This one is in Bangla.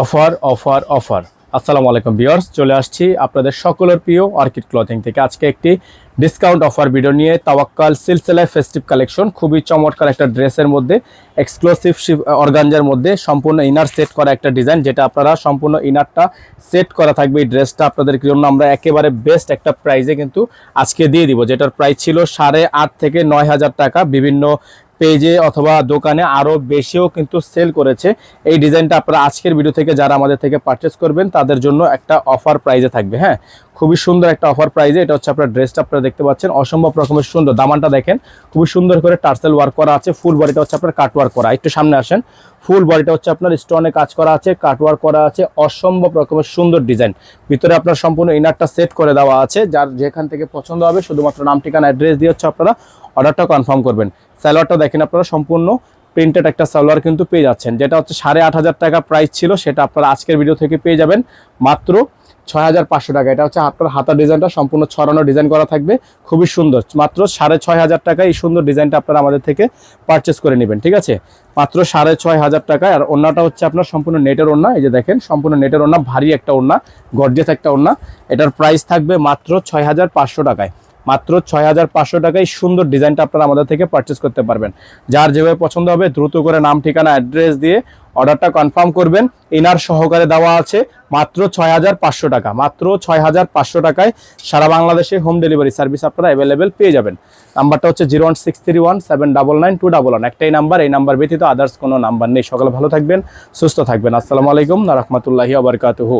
Offer offer offer. আসসালামু আলাইকুম ভিউয়ার্স, চলে আসছি আপনাদের সকলের প্রিয় অর্কিড ক্লথিং থেকে। আজকে একটি ডিসকাউন্ট অফার ভিডিও নিয়ে তাওয়াক্কাল সিলসিলা ফেস্টিভ কালেকশন, খুবই চমৎকার একটা ড্রেসের মধ্যে এক্সক্লুসিভ অর্গানজার মধ্যে সম্পূর্ণ ইনার সেট করা একটা ডিজাইন, যেটা আপনারা সম্পূর্ণ ইনারটা সেট করা থাকবে। এই ড্রেসটা আপনাদের জন্য আমরা একেবারে বেস্ট একটা প্রাইসে কিন্তু আজকে দিয়ে দিব, যেটার প্রাইস ছিল 8,500 থেকে 9,000 টাকা। বিভিন্ন পেজে অথবা দোকানে আরো বেশিও কিন্তু সেল করেছে। এই ডিজাইনটা আপনারা আজকের ভিডিও থেকে যারা আমাদের থেকে পারচেস করবেন তাদের জন্য একটা অফার প্রাইজে থাকবে। হ্যাঁ, খুবই সুন্দর একটা অফার প্রাইজে। এটা হচ্ছে আপনার ড্রেসটা আপনারা দেখতে পাচ্ছেন, অসম্ভব রকমের সুন্দর। দামানটা দেখেন, খুবই সুন্দর করে টার্সেল ওয়ার্ক করা আছে। ফুল বডিটা হচ্ছে আপনার কাট ওয়ার্ক করা। একটু সামনে আসেন। ফুল বডিটা হচ্ছে আপনার স্টোনে কাজ করা আছে, কাট ওয়ার্ক করা আছে, অসম্ভব রকমের সুন্দর ডিজাইন। ভিতরে আপনার সম্পূর্ণ ইনারটা সেট করে দেওয়া আছে। যার যেখান থেকে পছন্দ হবে শুধুমাত্র নাম ঠিকানা অ্যাড্রেস দিয়ে হচ্ছে আপনারা অর্ডারটা কনফার্ম করবেন। সালোয়ারটা দেখেন, আপনারা সম্পূর্ণ প্রিন্টেড একটা সালোয়ার কিন্তু পেয়ে যাচ্ছেন, যেটা হচ্ছে 8,500 টাকা প্রাইস ছিল, সেটা আপনারা আজকের ভিডিও থেকে পেয়ে যাবেন মাত্র 6,500 টাকা। এটা হচ্ছে আপনার হাতা ডিজাইনটা সম্পূর্ণ ছড়ানো ডিজাইন করা থাকবে, খুবই সুন্দর। মাত্র 6,500 টাকা এই সুন্দর ডিজাইনটা আপনারা আমাদের থেকে পারচেস করে নেবেন, ঠিক আছে? মাত্র 6,500 টাকায়। আর ওড়নাটা হচ্ছে আপনার সম্পূর্ণ নেটের ওড়না। এই যে দেখেন, সম্পূর্ণ নেটের ওড়না, ভারী একটা ওড়না, গর্জিয়াস একটা ওড়না। এটার প্রাইস থাকবে মাত্র 6,500 টাকায়। মাত্র 6,500 টাকায় সুন্দর ডিজাইনটা আপনারা আমাদের থেকে পারচেস করতে পারবেন। যার যেভাবে পছন্দ হবে দ্রুত করে নাম ঠিকানা অ্যাড্রেস দিয়ে অর্ডারটা কনফার্ম করবেন। ইনার সহকারে দেওয়া আছে মাত্র 6,500 টাকা। মাত্র 6,500 টাকায় সারা বাংলাদেশে হোম ডেলিভারি সার্ভিস আপনারা অ্যাভেলেবেল পেয়ে যাবেন। নাম্বারটা হচ্ছে 01631799911। একটাই নাম্বার, এই নাম্বার ব্যতীত আদার্স কোনো নাম্বার নেই। সকালে ভালো থাকবেন, সুস্থ থাকবেন। আসসালামু আলাইকুম ওয়া রাহমাতুল্লাহি ওয়া বারাকাতুহু।